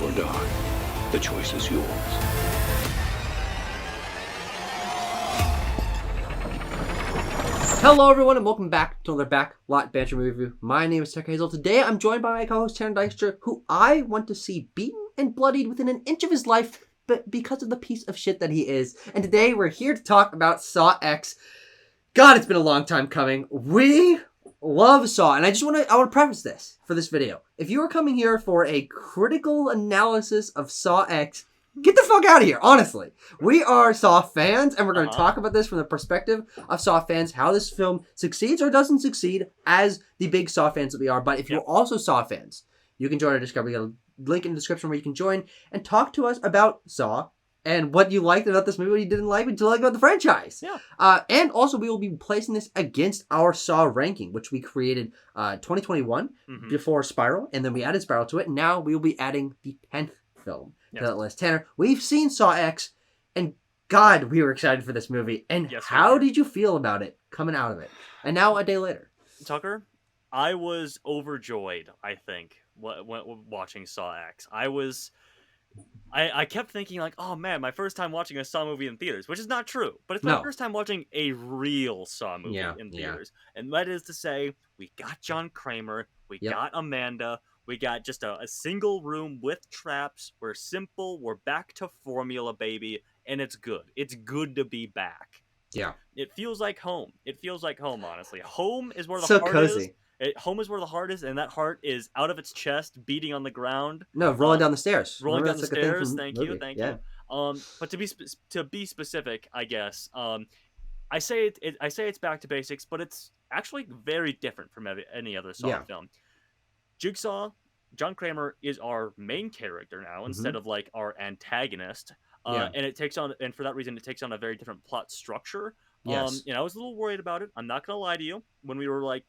or die. The choice is yours. Hello everyone and welcome back to another Backlot Banter movie review. My name is Tucker Hazel. Today I'm joined by my co-host Tanner Dykstra, who I want to see beaten and bloodied within an inch of his life, but because of the piece of shit that he is. And today we're here to talk about Saw X. God, it's been a long time coming. We love Saw, and I want to preface this for this video. If you are coming here for a critical analysis of Saw X, get the fuck out of here, honestly. We are Saw fans, and we're going to talk about this from the perspective of Saw fans, how this film succeeds or doesn't succeed as the big Saw fans that we are. But if you're also Saw fans, you can join our Discovery. We got a link in the description where you can join and talk to us about Saw and what you liked about this movie, what you didn't like, what you liked about the franchise. Yeah. And also, we will be placing this against our Saw ranking, which we created 2021 before Spiral, and then we added Spiral to it, and now we will be adding the 10th film to that list. Tanner, we've seen Saw X, and God, we were excited for this movie. And how did you feel about it coming out of it? And now a day later. Tucker, I was overjoyed, I think, watching Saw X. I kept thinking, like, oh man, my first time watching a Saw movie in theaters, which is not true, but it's my first time watching a real Saw movie in theaters. And that is to say, we got John Kramer, we got Amanda, we got just a single room with traps. We're simple, we're back to formula, baby, and it's good. It's good to be back. Yeah. It feels like home. It feels like home, honestly. Home is where the heart cozy. is. Home is where the heart is, and that heart is out of its chest, beating on the ground. No, rolling down the stairs. Rolling down the stairs. Thank you. But to be specific, I guess, I say it's back to basics, but it's actually very different from any other Saw film. Jigsaw, John Kramer is our main character now instead of like our antagonist, and it takes on, and for that reason, it takes on a very different plot structure. Yes. I was a little worried about it. I'm not gonna lie to you. When we were like,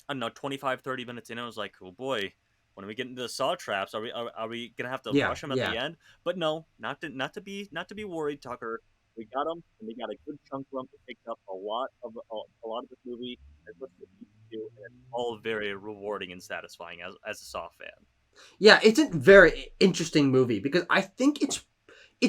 I don't know, 25, 30 minutes in, I was like, oh boy, when we get into the Saw traps, are we gonna have to rush them at the end? But no, not to be worried, Tucker. We got them, and we got a good chunk of them. It takes up a lot of this movie, as much as it needs to, and it's all very rewarding and satisfying as a Saw fan. Yeah, it's a very interesting movie because I think it's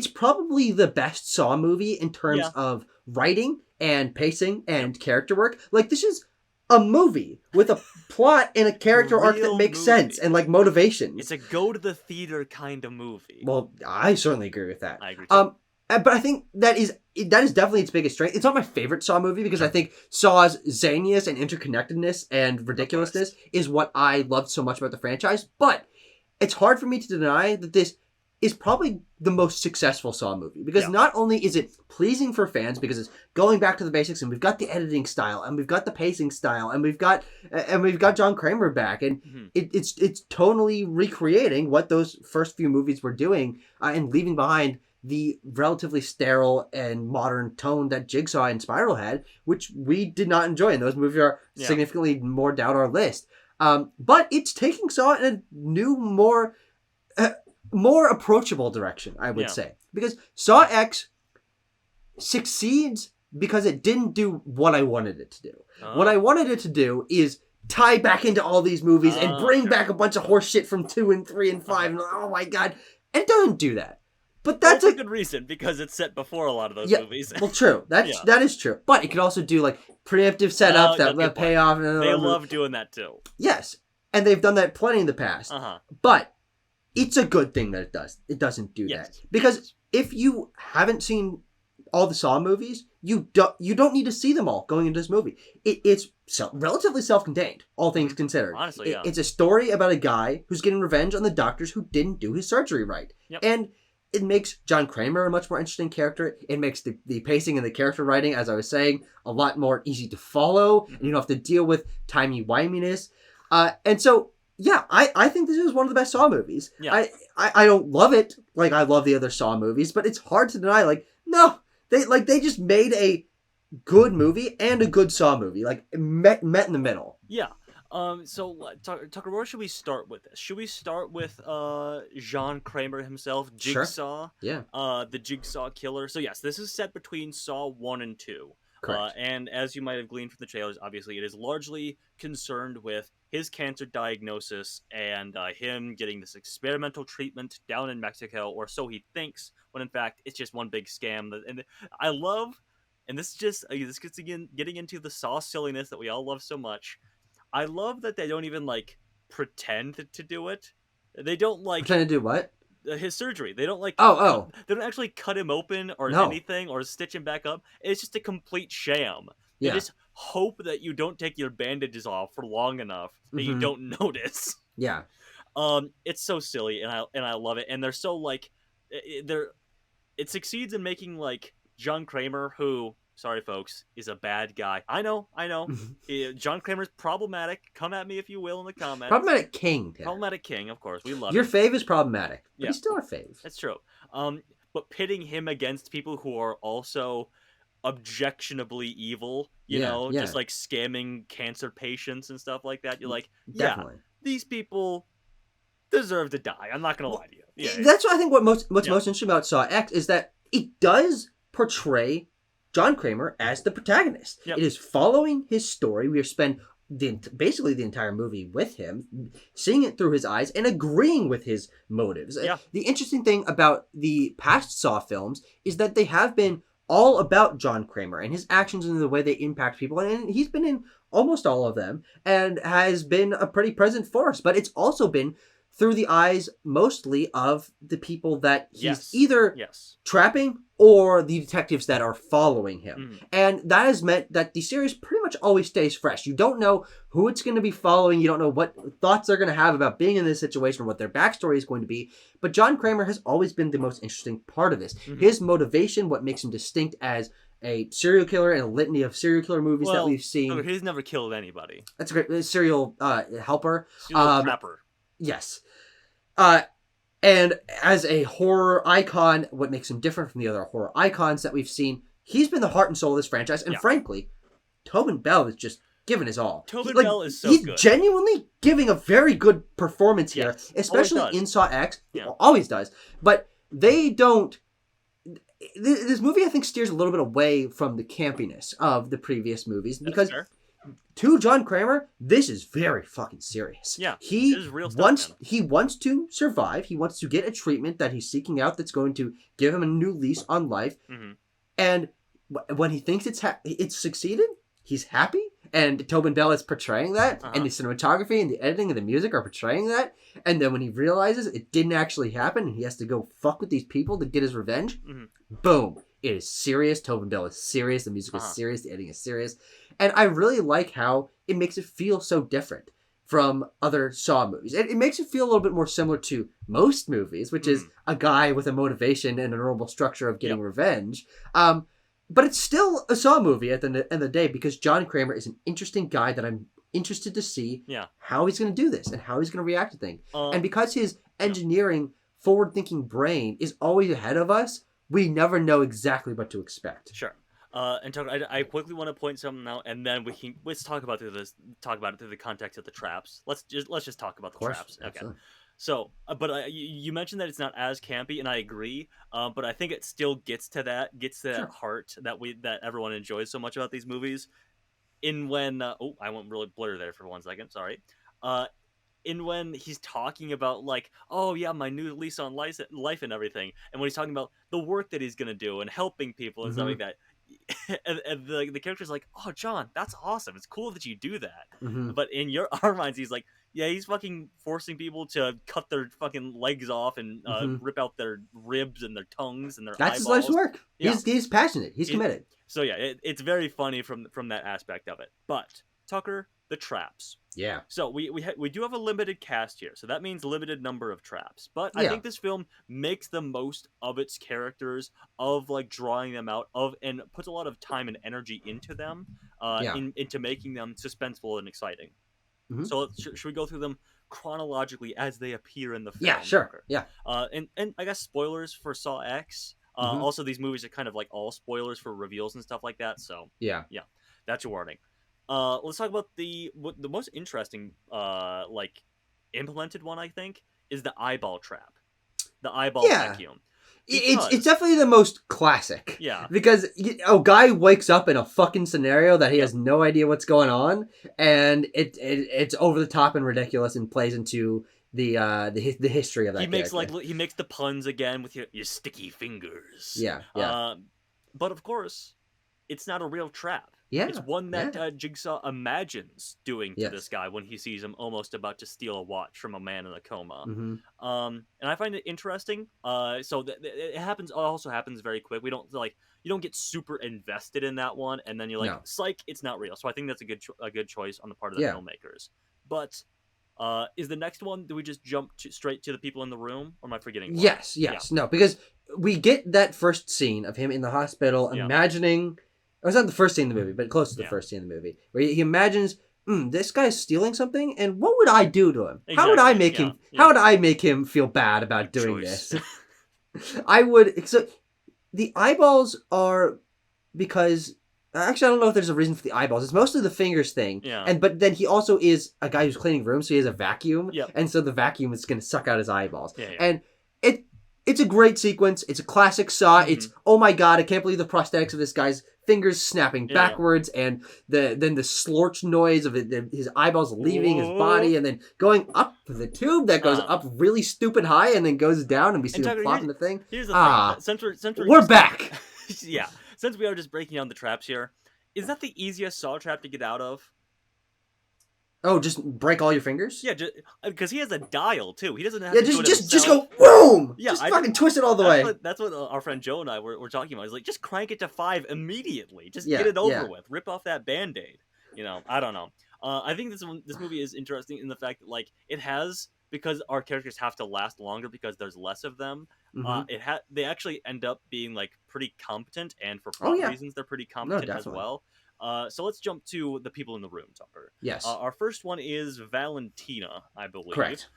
probably the best Saw movie in terms of writing and pacing and character work. Like, this is a movie with a plot and a character arc that makes sense and like motivation. It's a go to the theater kind of movie. Well, I certainly agree with that. I agree too. But I think that is definitely its biggest strength. It's not my favorite Saw movie because I think Saw's zaniness and interconnectedness and ridiculousness is what I loved so much about the franchise. But it's hard for me to deny that this is probably the most successful Saw movie because not only is it pleasing for fans because it's going back to the basics, and we've got the editing style, and we've got the pacing style, and we've got John Kramer back, and it's tonally recreating what those first few movies were doing, and leaving behind the relatively sterile and modern tone that Jigsaw and Spiral had, which we did not enjoy, and those movies are significantly more down our list. But it's taking Saw in a new, more approachable direction, I would say. Because Saw X succeeds because it didn't do what I wanted it to do. What I wanted it to do is tie back into all these movies and bring back a bunch of horse shit from 2 and 3 and 5. And oh my god. And it doesn't do that. But that's a good reason, because it's set before a lot of those movies. Well, true. That is true. But it could also do like preemptive setup that pay off. They love doing that too. Yes. And they've done that plenty in the past. But it's a good thing that it does. It doesn't do that. Because if you haven't seen all the Saw movies, you don't need to see them all going into this movie. It's relatively self-contained, all things considered. Honestly, It's a story about a guy who's getting revenge on the doctors who didn't do his surgery right. And it makes John Kramer a much more interesting character. It makes the pacing and the character writing, as I was saying, a lot more easy to follow. And you don't have to deal with timey-wiminess. And so, yeah, I think this is one of the best Saw movies. Yeah. I don't love it like I love the other Saw movies, but it's hard to deny. Like, no, they just made a good movie and a good Saw movie. Like, met in the middle. Yeah. So, Tucker, where should we start with this? Should we start with John Kramer himself, Jigsaw? Sure. Yeah. The Jigsaw Killer. So, yes, this is set between Saw 1 and 2. Correct. And as you might have gleaned from the trailers, obviously it is largely concerned with his cancer diagnosis and him getting this experimental treatment down in Mexico, or so he thinks, when in fact it's just one big scam. And I love, and this is just this gets again getting into the Saw silliness that we all love so much. I love that they don't even like pretend to do it. They don't I'm trying to do what? his surgery. They don't like Oh. they don't actually cut him open or No. anything or stitch him back up. It's just a complete sham. They Yeah. just hope that you don't take your bandages off for long enough that you Mhm. don't notice. Yeah. It's so silly and I love it. And they're so like it succeeds in making like John Kramer, who, sorry folks, is a bad guy. I know. John Kramer's problematic. Come at me if you will in the comments. Problematic king. Tanner. Problematic king, of course. We love Your him. fave is problematic, but Yeah. he's still our fave. That's true. But pitting him against people who are also objectionably evil, you know, just like scamming cancer patients and stuff like that. You're like, Definitely. these people deserve to die. I'm not gonna lie to you. Yeah, That's what I think. What's most interesting about Saw X is that it does portray John Kramer as the protagonist. Yep. It is following his story. We spend basically the entire movie with him, seeing it through his eyes and agreeing with his motives. Yeah. The interesting thing about the past Saw films is that they have been all about John Kramer and his actions and the way they impact people. And he's been in almost all of them and has been a pretty present force. But it's also been through the eyes mostly of the people that he's either trapping or the detectives that are following him. And that has meant that the series pretty much always stays fresh. You don't know who it's going to be following. You don't know what thoughts they're going to have about being in this situation or what their backstory is going to be. But John Kramer has always been the most interesting part of this. His motivation, what makes him distinct as a serial killer and a litany of serial killer movies that we've seen. He's never killed anybody. That's a great serial helper. Serial trapper. Yes. And as a horror icon, what makes him different from the other horror icons that we've seen, he's been the heart and soul of this franchise. And frankly, Tobin Bell is just giving his all. Tobin Bell is so good. He's genuinely giving a very good performance here, especially in Saw X. Always does. But they don't... This movie, I think, steers a little bit away from the campiness of the previous movies because... To John Kramer, this is very fucking serious. Yeah, he wants to survive. He wants to get a treatment that he's seeking out that's going to give him a new lease on life. And when he thinks it's succeeded, he's happy. And Tobin Bell is portraying that, and the cinematography and the editing and the music are portraying that. And then when he realizes it didn't actually happen, and he has to go fuck with these people to get his revenge, boom. It is serious. Tobin Bell is serious. The music is serious. The editing is serious. And I really like how it makes it feel so different from other Saw movies. It makes it feel a little bit more similar to most movies, which is a guy with a motivation and a normal structure of getting revenge. But it's still a Saw movie at the end of the day because John Kramer is an interesting guy that I'm interested to see how he's going to do this and how he's going to react to things. And because his engineering, forward-thinking brain is always ahead of us, we never know exactly what to expect. Sure. And Tucker, I quickly want to point something out, and then let's talk about it through the context of the traps. Let's just talk about the traps. Okay. So, but you mentioned that it's not as campy, and I agree. But I think it still gets to that heart that everyone enjoys so much about these movies. I went really blur there for 1 second. Sorry. In when he's talking about like, oh yeah, my new lease on life and everything, and when he's talking about the work that he's gonna do and helping people and stuff like that, and the character's like, oh John, that's awesome, it's cool that you do that. But in our minds, he's like, yeah, he's fucking forcing people to cut their fucking legs off and rip out their ribs and their tongues and their eyeballs. His life's work. He's passionate. He's committed. So yeah, it's very funny from that aspect of it. But Tucker, the traps. Yeah. So we do have a limited cast here, so that means limited number of traps. But I think this film makes the most of its characters, of like drawing them out and puts a lot of time and energy into them, into making them suspenseful and exciting. So should we go through them chronologically as they appear in the film? Yeah, sure. Yeah. And I guess spoilers for Saw X. Also, these movies are kind of like all spoilers for reveals and stuff like that. So yeah, that's your warning. Let's talk about the most interesting, implemented one, I think, is the eyeball trap. The eyeball vacuum. It's definitely the most classic. Yeah. Because a guy wakes up in a fucking scenario that he has no idea what's going on, and it's over the top and ridiculous and plays into the history of that. He makes the puns again with your sticky fingers. Yeah. But of course, it's not a real trap. Yeah. It's one that Jigsaw imagines doing to this guy when he sees him almost about to steal a watch from a man in a coma. Mm-hmm. And I find it interesting. So it also happens very quick. We don't you don't get super invested in that one, and then you're like, psych, it's not real. So I think that's a good choice on the part of the filmmakers. But is the next one? Do we just jump straight to the people in the room, or am I forgetting one? Yes. No, because we get that first scene of him in the hospital imagining. It was not the first scene in the movie, but close to the first scene in the movie, where he imagines, this guy's stealing something, and what would I do to him? How would I make him? How would I make him feel bad about doing this? I would. So the eyeballs are because actually I don't know if there's a reason for the eyeballs. It's mostly the fingers thing. Yeah. But then he also is a guy who's cleaning rooms, so he has a vacuum, Yep. and so the vacuum is going to suck out his eyeballs. Yeah. And it's a great sequence. It's a classic Saw. Mm-hmm. It's, oh my god, I can't believe the prosthetics of this guy's fingers snapping backwards, and then the slorch noise of his eyeballs leaving his body and then going up the tube that goes up really stupid high and then goes down, and we see him flopping the thing. Here's the thing. Since we're back. Yeah. Since we are just breaking down the traps here, is that the easiest Saw trap to get out of? Oh, just break all your fingers? Yeah, because he has a dial too. He doesn't have to just go boom. Yeah, just fucking twist it all the way. That's what our friend Joe and I were talking about. He's like, just crank it to 5 immediately. Just get it over with. Rip off that Band-Aid. I don't know. I think this movie is interesting in the fact that it has, because our characters have to last longer because there's less of them. Mm-hmm. They actually end up being pretty competent, and for plot reasons, they're pretty competent as well. So let's jump to the people in the room, Tucker. Yes. Our first one is Valentina, I believe. Correct.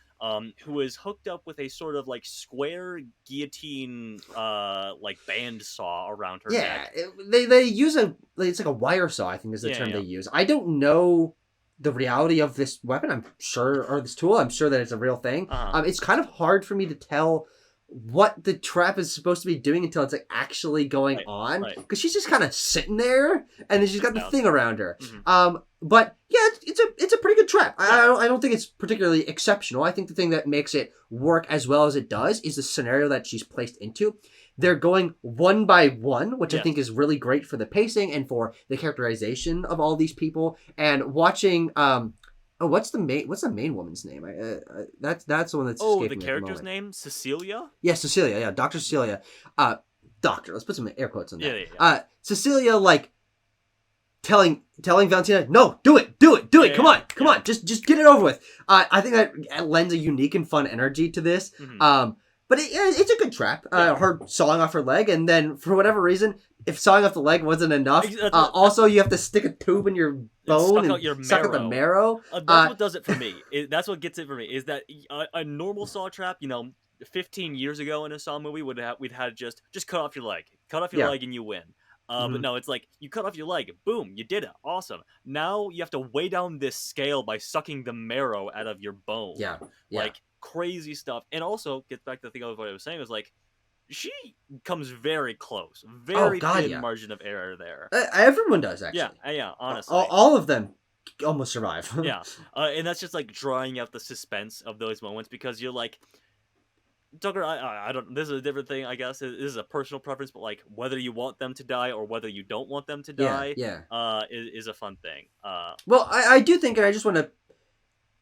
Who is hooked up with a sort of square guillotine band saw around her neck. Yeah, they use it's like a wire saw, I think is the term they use. I don't know the reality of this weapon, I'm sure, or this tool. I'm sure that it's a real thing. It's kind of hard for me to tell what the trap is supposed to be doing until it's actually going on, because she's just kind of sitting there and then she's got the thing around her. Mm-hmm. But yeah, it's a pretty good trap. I don't think it's particularly exceptional. I think the thing that makes it work as well as it does is the scenario that she's placed into. They're going one by one, which I think is really great for the pacing and for the characterization of all these people. And watching what's the main woman's name? That's the one that's escaping the character's name? Cecilia? Yeah, Cecilia. Yeah, Dr. Cecilia. Doctor. Let's put some air quotes on that. Yeah. Cecilia, telling Valentina, no, do it. Come on, just get it over with. I think that lends a unique and fun energy to this. Mm-hmm. But it's a good trap. Her sawing off her leg, and then for whatever reason, if sawing off the leg wasn't enough, also you have to stick a tube in your bone and suck out the marrow. That's what does it for me. That's what gets it for me. Is that a normal saw trap? 15 years ago in a Saw movie, we'd had just cut off your leg, leg, and you win. But no, it's you cut off your leg, boom, you did it, awesome. Now you have to weigh down this scale by sucking the marrow out of your bone. Yeah. Crazy stuff. And also gets back to the thing of what I was saying, was she comes very close, very thin margin of error there. Everyone does, actually. Yeah, honestly, all of them almost survive. Yeah, and that's just drawing out the suspense of those moments, because you're Tucker, I don't. This is a different thing, I guess. This is a personal preference, but whether you want them to die or whether you don't want them to die, is a fun thing. Well, I do think, and I just want to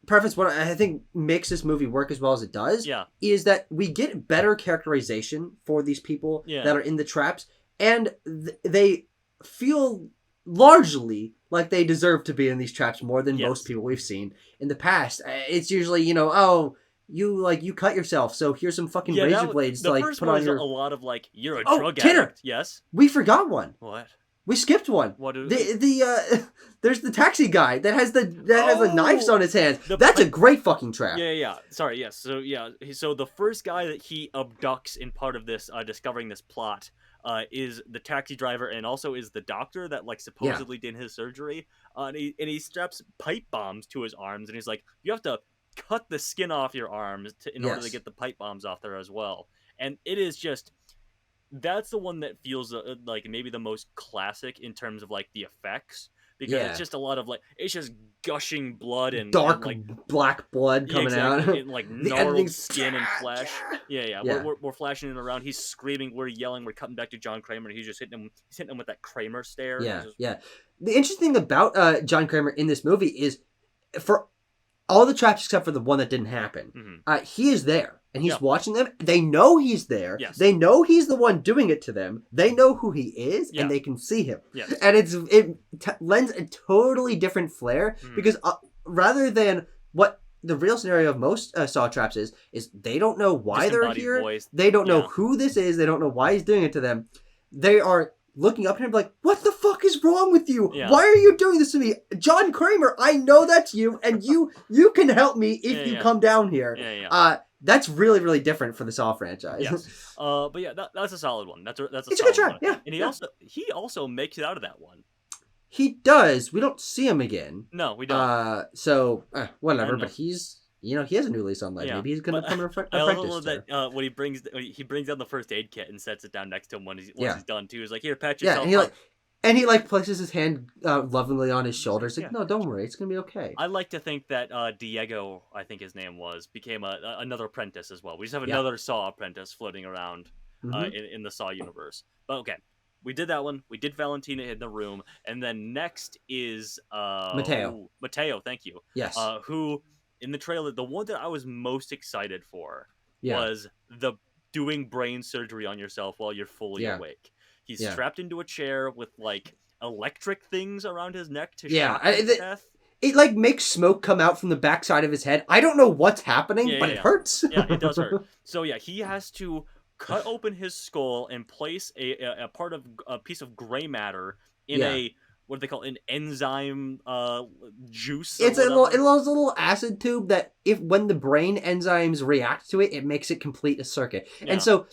preface what I think makes this movie work as well as it does. Is that we get better characterization for these people that are in the traps, and they feel largely like they deserve to be in these traps more than most people we've seen in the past. It's usually, you cut yourself, so here's some fucking razor blades to first put one on your. A lot of you're a drug Tanner, addict. Yes, we forgot one. What? We skipped one. What? There's the taxi guy that has the knives on his hands. That's a great fucking trap. Yeah. Sorry. Yes. So the first guy that he abducts in part of this, discovering this plot, is the taxi driver, and also is the doctor that supposedly did his surgery. And he straps pipe bombs to his arms, and he's like, you have to cut the skin off your arms in order to get the pipe bombs off there as well. And it is just that's the one that feels like maybe the most classic in terms of like the effects, because Yeah. it's just a lot of like it's just gushing blood and Dark like black blood yeah, coming exactly, out. and like The gnarled editing's skin and flesh. Yeah. Yeah. We're flashing it around. He's screaming. We're yelling. We're cutting back to John Kramer, and he's just hitting him. He's hitting him with that Kramer stare. And Yeah, just, yeah. The interesting thing about John Kramer in this movie is, for all the traps except for the one that didn't happen, he is there. And he's watching them. They know he's there. Yes. They know he's the one doing it to them. They know who he is, and they can see him. Yes. And it lends a totally different flair, because rather than what the real scenario of most Saw traps is they don't know why they're here. Voice. They don't know who this is. They don't know why he's doing it to them. They are looking up at him like, what the fuck is wrong with you? Yeah. Why are you doing this to me? John Kramer, I know that's you, and you can help me if you come down here. That's really, really different for the Saw franchise. Yes. But yeah, that's a solid one. That's a it's solid a good try. one. Yeah. And he also makes it out of that one. He does. We don't see him again. No, we don't. So whatever. But he's, he has a new lease on life. Yeah. Maybe he's gonna become an apprentice. I love that when he brings down the first aid kit and sets it down next to him once he's done too. He's like, here, pat yourself. Yeah, and he places his hand lovingly on his shoulder. He's like, no, don't worry, it's gonna be okay. I like to think that Diego, I think his name was, became another apprentice as well. We just have another Saw apprentice floating around in the Saw universe. But okay, we did that one. We did Valentina in the room, and then next is Matteo. Matteo, thank you. Yes. Who in the trailer, the one that I was most excited for was the doing brain surgery on yourself while you're fully awake. He's strapped into a chair with like electric things around his neck to shock him to death. It makes smoke come out from the backside of his head. I don't know what's happening, but it hurts. Yeah, it does hurt. So yeah, he has to cut open his skull and place a piece of gray matter in a, what do they call it, an enzyme juice? It's a little acid tube that when the brain enzymes react to it, it makes it complete a circuit. Yeah. And so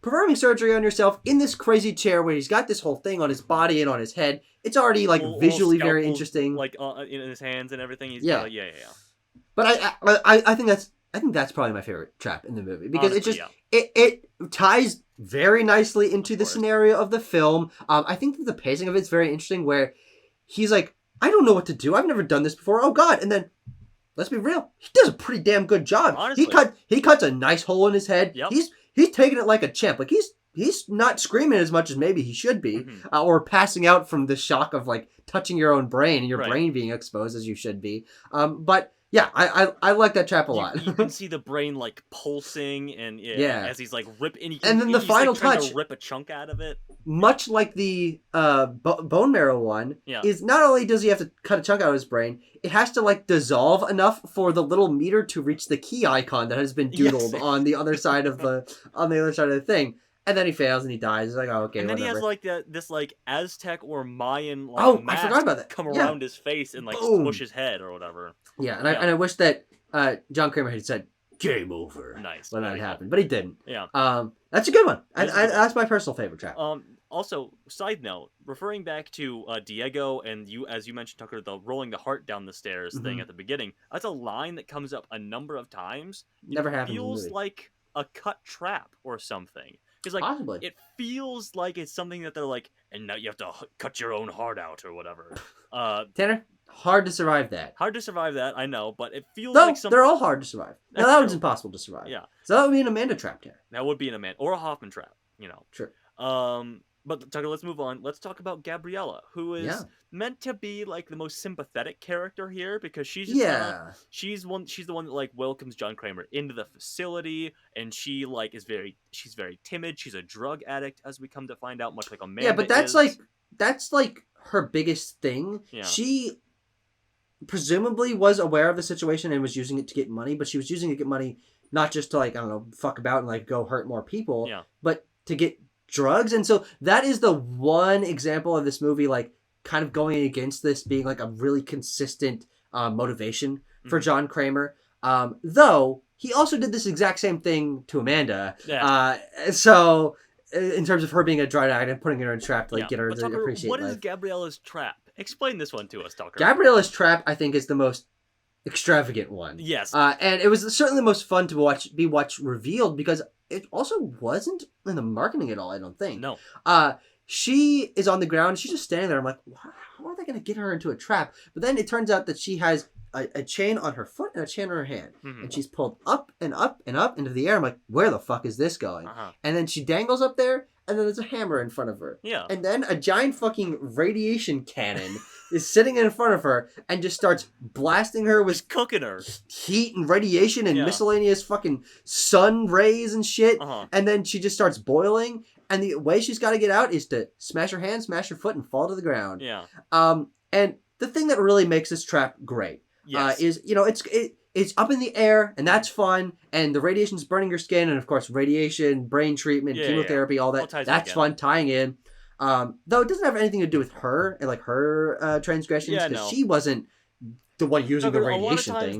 performing surgery on yourself in this crazy chair where he's got this whole thing on his body and on his head, it's already visually very interesting. Like in his hands and everything. He's yeah. But I think that's probably my favorite trap in the movie, because honestly, it ties very nicely into the scenario of the film. I think that the pacing of it's very interesting, where he's like, I don't know what to do. I've never done this before. Oh God. And then, let's be real, he does a pretty damn good job. Honestly. He cuts a nice hole in his head. Yep. He's taking it like a champ. Like he's not screaming as much as maybe he should be, or passing out from the shock of touching your own brain and your brain being exposed as you should be. But yeah, I like that trap a lot. You can see the brain pulsing and as he's ripping. And then the final touch, to rip a chunk out of it. Much like the bone marrow one, is not only does he have to cut a chunk out of his brain, it has to dissolve enough for the little meter to reach the key icon that has been doodled on the other side of the thing. And then he fails and he dies. It's like, oh, okay, and then whatever. he has this Aztec or Mayan I mask forgot about that. Come around his face and smush his head or whatever. Yeah, and I wish that John Kramer had said game over. Nice. When that happened, but he didn't. Yeah. That's a good one. That's my personal favorite trap. Also, side note, referring back to Diego and you, as you mentioned, Tucker, the rolling the heart down the stairs thing at the beginning. That's a line that comes up a number of times. Never happens. Feels like a cut trap or something. Because possibly. It feels like it's something that they're and now you have to cut your own heart out or whatever. Tanner, hard to survive that. Hard to survive that, I know, but it feels like something. They're all hard to survive. Now that one's impossible to survive. Yeah. So that would be an Amanda trap, Tanner. That would be an Amanda or a Hoffman trap. Sure. But Tucker, let's move on. Let's talk about Gabriella, who is meant to be the most sympathetic character here, because she's just she's the one that welcomes John Kramer into the facility, and she she's very timid. She's a drug addict, as we come to find out, much like Amanda. Yeah, but that's that's her biggest thing. Yeah. She presumably was aware of the situation and was using it to get money, but she was using it to get money not just to I don't know, fuck about and go hurt more people, but to get drugs. And so that is the one example of this movie kind of going against this being a really consistent motivation for John Kramer, though he also did this exact same thing to Amanda. So in terms of her being a drug addict and putting her in a trap to get her to Tucker, appreciate what life. is Gabriella's trap? Explain this one to us, Tucker. Gabriella's trap, I think, is the most extravagant one. Yes. And it was certainly the most fun to watch revealed, because it also wasn't in the marketing at all, I don't think. No. She is on the ground. She's just standing there. I'm like, how are they going to get her into a trap? But then it turns out that she has a chain on her foot and a chain on her hand. Mm-hmm. And she's pulled up and up and up into the air. I'm like, where the fuck is this going? And then she dangles up there, and then there's a hammer in front of her. Yeah. And then a giant fucking radiation cannon is sitting in front of her and just starts blasting her with cooking her heat and radiation and miscellaneous fucking sun rays and shit. And then she just starts boiling. And the way she's got to get out is to smash her hand, smash her foot, and fall to the ground. Yeah. And the thing that really makes this trap great is, it's up in the air, and that's fun. And the radiation's burning your skin, and of course, radiation, brain treatment, chemotherapy, all that. That's fun tying in. Though it doesn't have anything to do with her and like her transgressions, because she wasn't the one using the radiation a lot of times thing.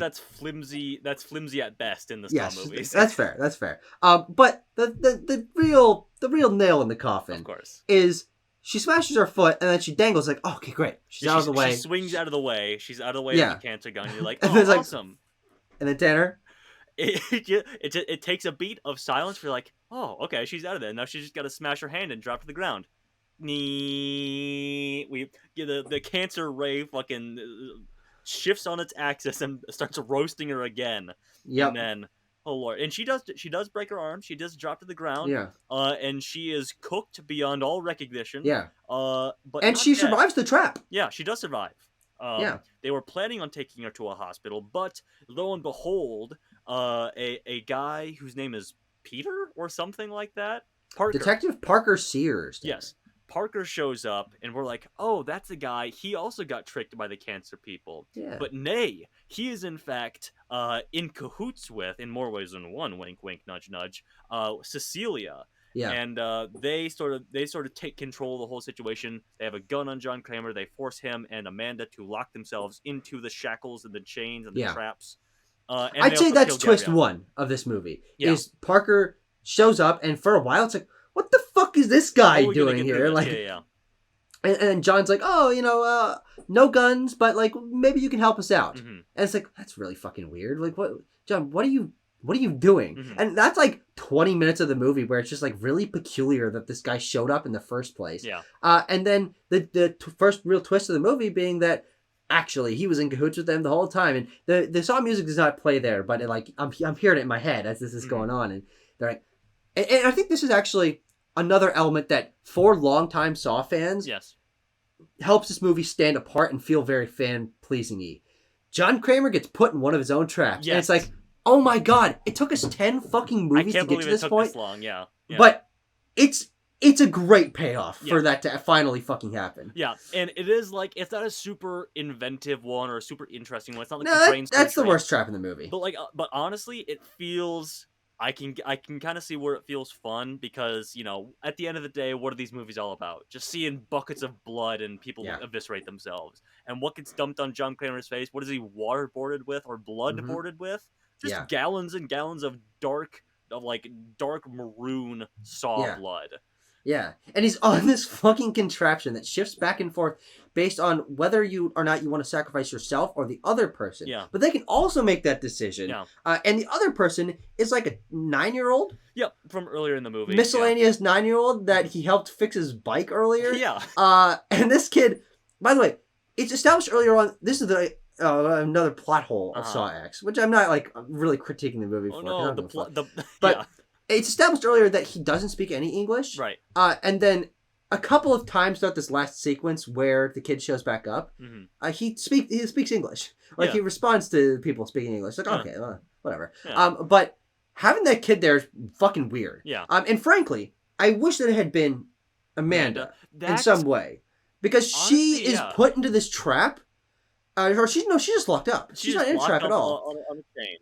That's flimsy at best in the Saw movies. That's fair. That's fair. But the real nail in the coffin, of course, is she smashes her foot and then she dangles like, oh, okay, great, she's out of the way. She swings out of the way. She's out of the way of the cancer gun. You're like, oh, awesome. And then Tanner, it takes a beat of silence. You're like, oh, okay, she's out of there. Now she's just got to smash her hand and drop to the ground. The cancer ray fucking shifts on its axis and starts roasting her again. Yep. And then, oh lord, and she does break her arm. She does drop to the ground. Yeah. And she is cooked beyond all recognition. Yeah. But she survives the trap. Yeah, she does survive. They were planning on taking her to a hospital, but lo and behold, a guy whose name is Peter or something like that. Parker. Detective Parker Sears. Yes. Parker shows up, and we're like, oh, that's the guy. He also got tricked by the cancer people. Yeah. But nay, he is in fact in cahoots with, in more ways than one, wink, wink, nudge, nudge, Cecilia. Yeah. And they sort of take control of the whole situation. They have a gun on John Kramer. They force him and Amanda to lock themselves into the shackles and the chains and the traps. And I'd say that's twist one of this movie. Is Parker shows up, and for a while it's like, what the fuck is this guy doing here? Like, and John's like, oh, no guns, but like maybe you can help us out. Mm-hmm. And it's like, that's really fucking weird. Like, what, John? What are you doing? Mm-hmm. And that's like 20 minutes of the movie where it's just like really peculiar that this guy showed up in the first place. Yeah. And then the first real twist of the movie being that actually he was in cahoots with them the whole time, and the Saw music does not play there, but I'm hearing it in my head as this is going on, and they're like, and I think this is actually another element that for longtime Saw fans helps this movie stand apart and feel very fan pleasing-y. John Kramer gets put in one of his own traps, and it's like, oh my god, it took us 10 fucking movies to get to this point. This long. Yeah. But it's a great payoff for that to finally fucking happen. Yeah, and it is like, it's not a super inventive one or a super interesting one. It's not like that's the worst trap in the movie. But honestly, it feels, I can kind of see where it feels fun, because, at the end of the day, what are these movies all about? Just seeing buckets of blood and people eviscerate themselves. And what gets dumped on John Kramer's face? What is he waterboarded with or blood-boarded with? Just gallons and gallons of dark maroon Saw blood. Yeah, and he's on this fucking contraption that shifts back and forth based on whether you or not you want to sacrifice yourself or the other person. Yeah. But they can also make that decision. Yeah. And the other person is like a 9-year-old. Yep, from earlier in the movie. Miscellaneous 9-year-old that he helped fix his bike earlier. Yeah. And this kid, by the way, it's established earlier on, this is another plot hole of Saw X, which I'm not like really critiquing the movie for. No, but it's established earlier that he doesn't speak any English. Right. And then a couple of times throughout this last sequence where the kid shows back up, he speaks English. Like he responds to people speaking English. Like, okay, whatever. Yeah. But having that kid there is fucking weird. Yeah. And frankly, I wish that it had been Amanda in some way, because she is put into this trap. Or she's just locked up. She's not in a trap at all. On a chain.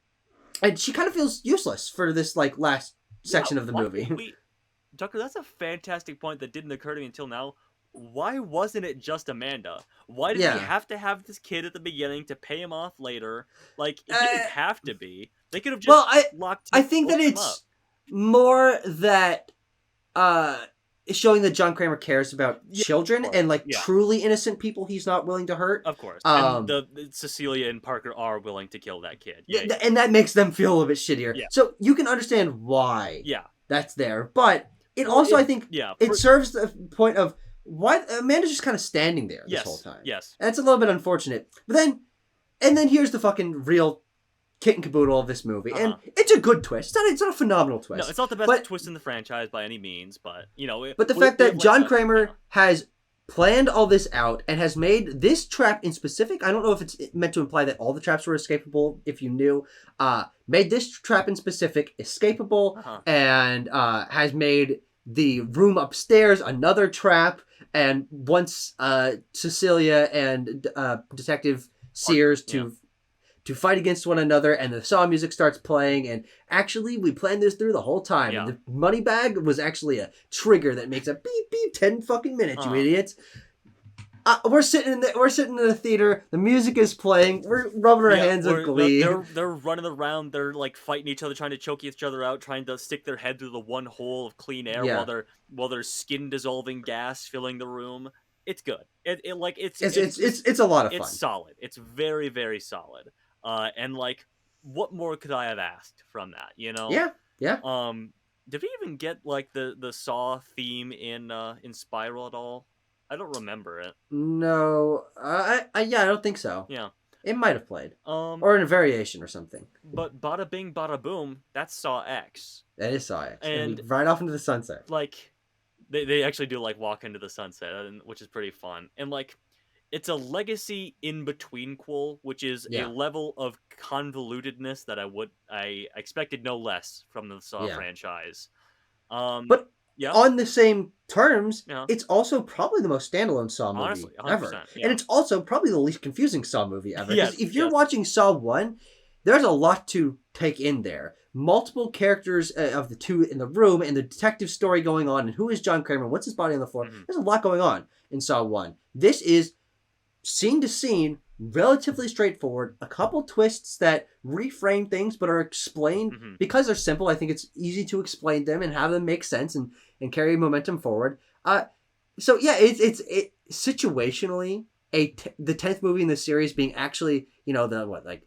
And she kind of feels useless for this like last section of the movie. Tucker, that's a fantastic point that didn't occur to me until now. Why wasn't it just Amanda? Why did we have to have this kid at the beginning to pay him off later? Like, it didn't have to be. They could have just locked him. I think that it's more that showing that John Kramer cares about children and like truly innocent people he's not willing to hurt. Of course. And the Cecilia and Parker are willing to kill that kid. Yeah, and that makes them feel a little bit shittier. Yeah. So you can understand why that's there. But it also, I think, it serves the point of why Amanda's just kind of standing there this whole time. Yes. And it's a little bit unfortunate. But then here's the fucking real kit and caboodle of this movie. And it's a good twist. It's not a phenomenal twist. No, it's not the best twist in the franchise by any means, but, But the fact that John Kramer has planned all this out and has made this trap in specific, I don't know if it's meant to imply that all the traps were escapable, if you knew, made this trap in specific escapable, and has made the room upstairs another trap, and once Cecilia and Detective Sears to fight against one another, and the Saw music starts playing, and actually we planned this through the whole time, and the money bag was actually a trigger that makes a beep beep 10 fucking minutes, you idiots. We're sitting in the theater, the music is playing, we're rubbing our hands with glee. They're running around, they're like fighting each other, trying to choke each other out, trying to stick their head through the one hole of clean air while there's skin dissolving gas filling the room. It's good. It's a lot of fun. It's solid. It's very, very solid. And like, what more could I have asked from that? Yeah. Did we even get like the Saw theme in Spiral at all? I don't remember it. No, I don't think so. Yeah, it might have played, or in a variation or something. But Bada Bing Bada Boom, that's Saw X. That is Saw X, and right off into the sunset. Like, they actually do like walk into the sunset, which is pretty fun, and like. It's a legacy in between quel, which is a level of convolutedness that I expected no less from the Saw franchise. But on the same terms, it's also probably the most standalone Saw movie ever. And it's also probably the least confusing Saw movie ever. Because if you're watching Saw 1, there's a lot to take in there. Multiple characters of the two in the room, and the detective story going on, and who is John Kramer, what's his body on the floor. There's a lot going on in Saw 1. This is scene to scene, relatively straightforward. A couple twists that reframe things but are explained because they're simple. I think it's easy to explain them and have them make sense and carry momentum forward. So yeah, it's situationally the 10th movie in the series being actually the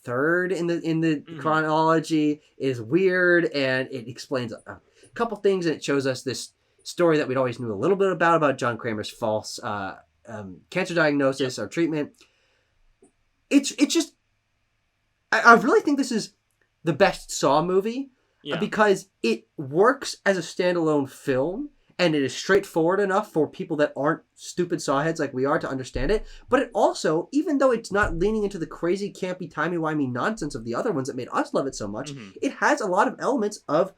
third in the chronology is weird, and it explains a couple things, and it shows us this story that we'd always knew a little bit about John Kramer's false cancer diagnosis or treatment. It's just I really think this is the best Saw movie because it works as a standalone film, and it is straightforward enough for people that aren't stupid Saw heads like we are to understand it. But it also, even though it's not leaning into the crazy campy timey-wimey nonsense of the other ones that made us love it so much, it has a lot of elements of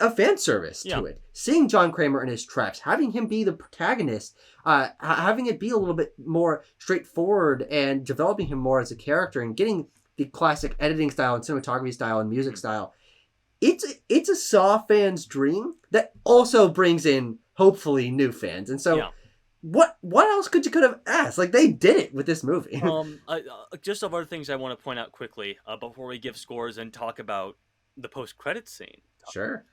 a fan service to it. Seeing John Kramer and his traps, having him be the protagonist, having it be a little bit more straightforward, and developing him more as a character, and getting the classic editing style and cinematography style and music style. It's a Saw fan's dream that also brings in hopefully new fans. And so what else could have asked? Like, they did it with this movie. Just some other things I want to point out quickly before we give scores and talk about the post-credits scene. Sure.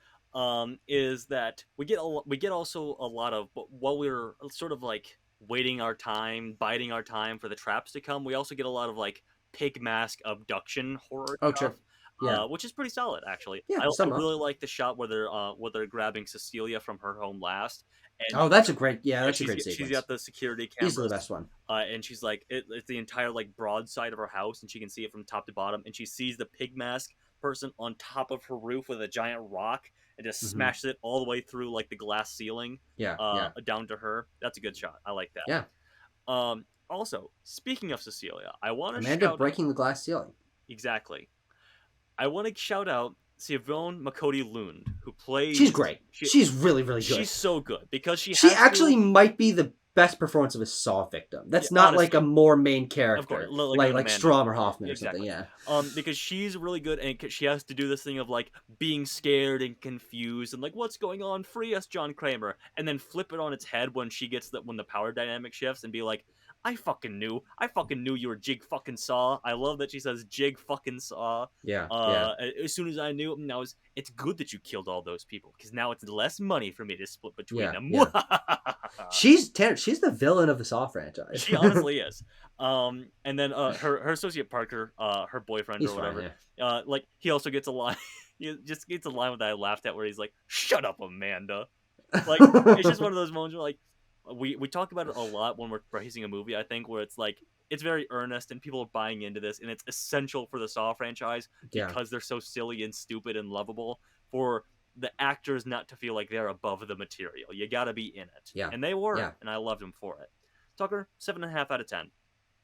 Is that we get also a lot of, while we're sort of like biding our time for the traps to come, we also get a lot of like pig mask abduction horror stuff, which is pretty solid actually. I really like the shot where they're grabbing Cecilia from her home last. And that's a great sequence. She's got the security cameras. Easily the best one. And she's like, it's the entire like broad side of her house, and she can see it from top to bottom, and she sees the pig mask person on top of her roof with a giant rock and just smashes it all the way through like the glass ceiling down to her. That's a good shot. I like that. Yeah. Also, speaking of Cecilia, I want to Amanda breaking the glass ceiling. Exactly. I want to shout out Siobhan Makoti Lund, who plays. She's great. She's really, really good. She's so good because she actually might be the best performance of a Saw victim. That's not honestly, like a more main character, like Strom or Hoffman or something. Yeah. Because she's really good, and she has to do this thing of like being scared and confused and like, what's going on? Free us, John Kramer, and then flip it on its head when when the power dynamic shifts and be like, I fucking knew you were Jig fucking Saw. I love that she says Jig fucking Saw. Yeah. As soon as I knew, now it's good that you killed all those people because now it's less money for me to split between them. Yeah. She's the villain of the Saw franchise. She honestly is. And then her associate Parker, her boyfriend or whatever, like he also gets a line. He just gets a line that I laughed at where he's like, "Shut up, Amanda." Like, it's just one of those moments where, like, we talk about it a lot when we're praising a movie, I think, where it's like, it's very earnest and people are buying into this, and it's essential for the Saw franchise Yeah. because they're so silly and stupid and lovable for the actors not to feel like they're above the material. You gotta be in it. Yeah. And they were, Yeah. and I loved them for it. Tucker, 7.5 out of 10.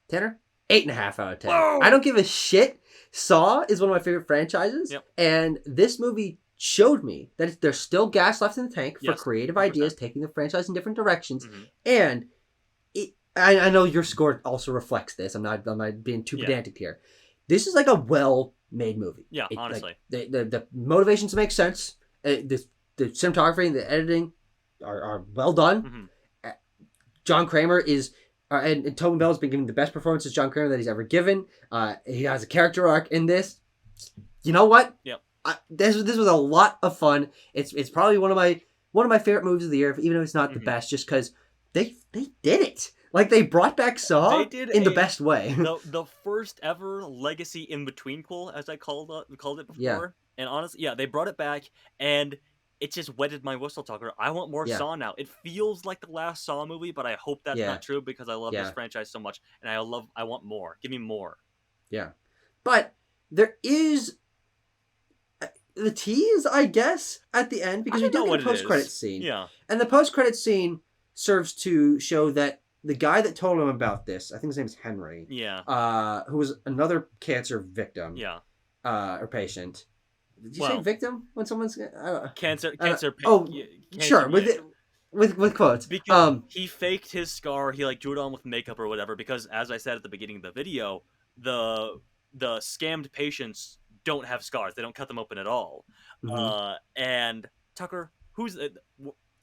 Tanner? 8.5 out of 10. Whoa! I don't give a shit. Saw is one of my favorite franchises. Yep. And this movie showed me that there's still gas left in the tank for Yes, creative 100%. ideas, taking the franchise in different directions. Mhm. And I know your score also reflects this. I'm not being too Yeah. pedantic here. This is like a well-made movie. Yeah, honestly. Like, the motivations make sense. The cinematography and the editing are well done. Mhm. John Kramer is... and Tobin Bell has been giving the best performance as John Kramer that he's ever given. He has a character arc in this. You know what? Yep. This was a lot of fun. It's probably one of my favorite movies of the year, even if it's not the best, just because they did it. Like, they brought back Saw in the best way. the first ever legacy in betweenquel, as I called it before. Yeah. And honestly, yeah, they brought it back, and it just wetted my whistle, Tucker. I want more Saw now. It feels like the last Saw movie, but I hope that's not true because I love this franchise so much, and I want more. Give me more. Yeah. But there is the tease, I guess, at the end, because we do get a post-credits scene. Yeah. And the post-credits scene serves to show that the guy that told him about this, I think his name is Henry. Yeah. Who was another cancer victim. Yeah. Or patient. Did you say victim when someone's cancer? Sure. With quotes. Because he faked his scar. He drew it on with makeup or whatever. Because as I said at the beginning of the video, the scammed patients don't have scars. They don't cut them open at all. Mm-hmm. And Tucker,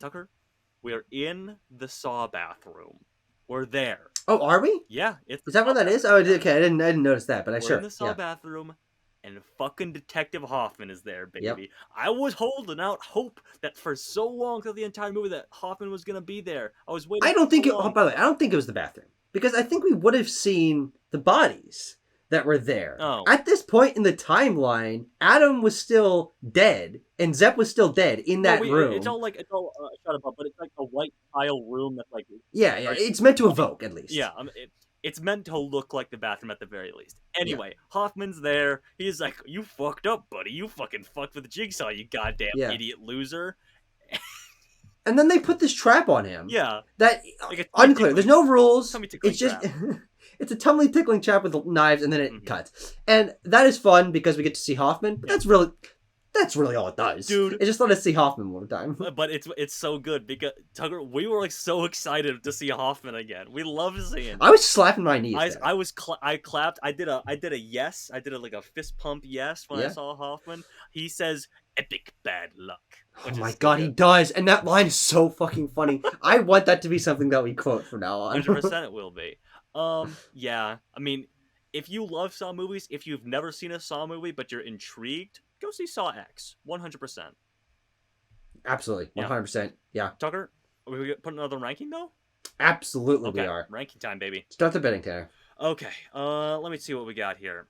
Tucker? We are in the Saw bathroom. We're there. Oh, are we? Yeah. Is that where that is? Oh, okay. I didn't notice that, but We're in the Saw bathroom, and fucking Detective Hoffman is there, baby. Yep. I was holding out hope that for so long through the entire movie that Hoffman was gonna be there. I was waiting. By the way, I don't think it was the bathroom, because I think we would have seen the bodies that were there. Oh. At this point in the timeline, Adam was still dead, and Zepp was still dead in that room. It's all shut up, but it's like a white tile room that's like. Yeah, it's meant to evoke at least. Yeah, it's meant to look like the bathroom at the very least. Anyway, Hoffman's there. He's like, "You fucked up, buddy. You fucking fucked with the Jigsaw, you goddamn idiot loser." And then they put this trap on him. Yeah. That unclear. There's no rules. It's just it's a tummy tickling trap with knives, and then it cuts. And that is fun because we get to see Hoffman. But that's really all it does, dude. It just let us see Hoffman one time. But it's so good because Tucker, we were so excited to see Hoffman again. We love seeing him. I was slapping my knees. I clapped. I did a yes. I did a fist pump yes when I saw Hoffman. He says epic bad luck. Oh my god, he does, and that line is so fucking funny. I want that to be something that we quote from now on. 100% it will be. Yeah. I mean, if you love Saw movies, if you've never seen a Saw movie but you're intrigued, go see Saw X. 100%. Absolutely. 100%. Yeah. Tucker, are we put another ranking though? Absolutely, we are. Ranking time, baby. Start the betting, Tanner. Okay. Let me see what we got here.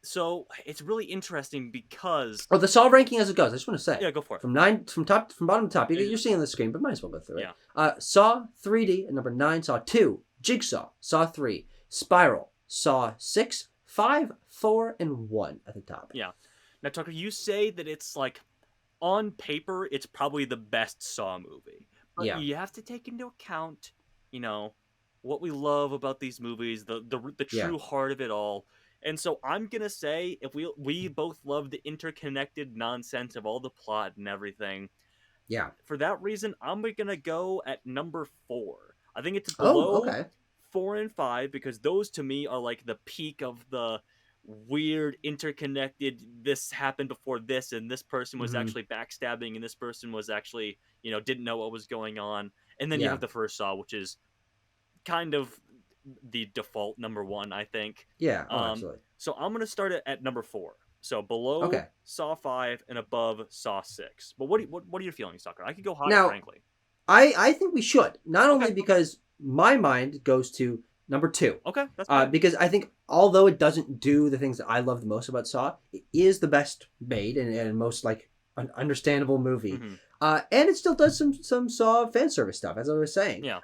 So it's really interesting because the Saw ranking as it goes. I just want to say. Yeah, go for it. From bottom to top. You're seeing on the screen, but might as well go through it. Saw 3D at number 9. Saw 2. Jigsaw. Saw 3. Spiral. Saw 6. 5, 4, and 1 at the top. Yeah. Now, Tucker, you say that it's on paper, it's probably the best Saw movie. But you have to take into account, what we love about these movies, the true heart of it all. And so I'm gonna say, if we both love the interconnected nonsense of all the plot and everything. Yeah. For that reason, I'm gonna go at number 4. I think it's below 4 and 5 because those to me are the peak of the weird interconnected. This happened before this, and this person was actually backstabbing, and this person was actually didn't know what was going on. And then you have the first Saw, which is kind of the default number 1, I think. Yeah, absolutely. So I'm gonna start it at number 4. So below Saw 5 and above Saw 6. But what are your feelings, Tucker? I could go higher, frankly. I think we should. Not only because my mind goes to Number 2. Okay, that's fine. Because I think although it doesn't do the things that I love the most about Saw, it is the best made and most like understandable movie. Mhm. And it still does some Saw fan service stuff, as I was saying. Yeah.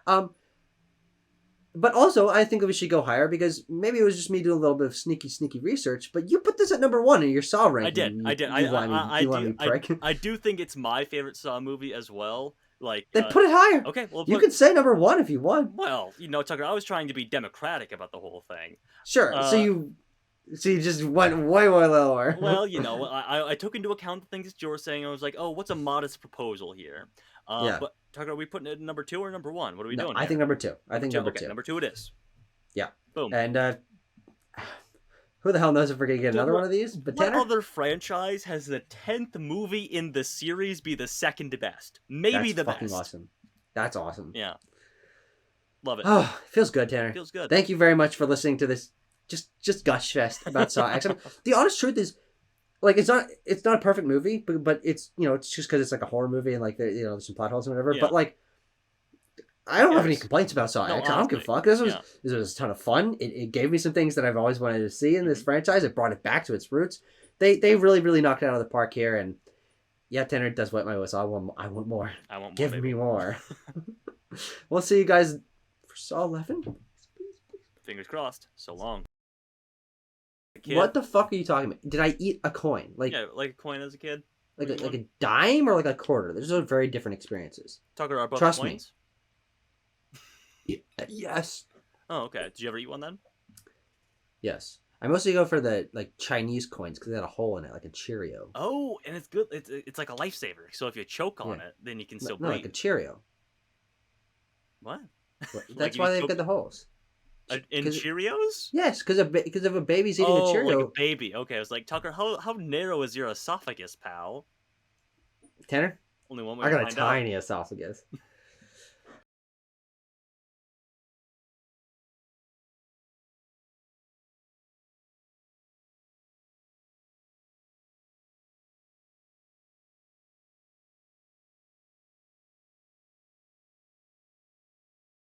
But also, I think we should go higher because maybe it was just me doing a little bit of sneaky research. But you put this at number 1 in your Saw ranking. I did. I do think it's my favorite Saw movie as well. Like, Then put it higher. Okay, well, you can say number 1 if you want. Well, Tucker, I was trying to be democratic about the whole thing. Sure. So you just went way lower. Well, I took into account the things that you were saying. I was like, oh, what's a modest proposal here? Yeah. But Tucker, are we putting it at number 2 or number 1? What are we No, doing? I think number 2. I think number 2. Number 2 it is. Yeah. Boom. And who the hell knows if we're gonna get another one of these? But what Tanner? other franchise has the 10th movie in the series be the second best? Maybe the fucking best. Awesome. That's awesome. Yeah. Love it. Oh, feels good, Tanner. Feels good. Thank you very much for listening to this just gush fest about Saw X. I mean, the honest truth is, like, it's not a perfect movie, but it's it's just because it's like a horror movie and like there's some plot holes and whatever. Yeah. But like, I don't have any complaints about Saw X. I don't give a fuck. This was a ton of fun. It gave me some things that I've always wanted to see in this franchise. It brought it back to its roots. They really knocked it out of the park here. And yeah, Tanner does wet my whistle. I want more. I want more. Give baby. me more. We'll see you guys for Saw 11. Fingers crossed. So long. What the fuck are you talking about? Did I eat a coin? Like a coin as a kid. Like a dime or like a quarter? Those are very different experiences. Tucker, are both Trust coins? me. Yes. Oh, okay. Did you ever eat one then? Yes. I mostly go for the like Chinese coins because they had a hole in it, like a Cheerio. Oh, and it's good. It's like a lifesaver. So if you choke on it, then you can still breathe. No, like a Cheerio. What? That's why they've got the holes. In Cheerios? Yes, because if a baby's eating a Cheerio. Like a baby. Okay, I was like, Tucker, how narrow is your esophagus, pal? Tanner? Only one way I to got a find tiny esophagus.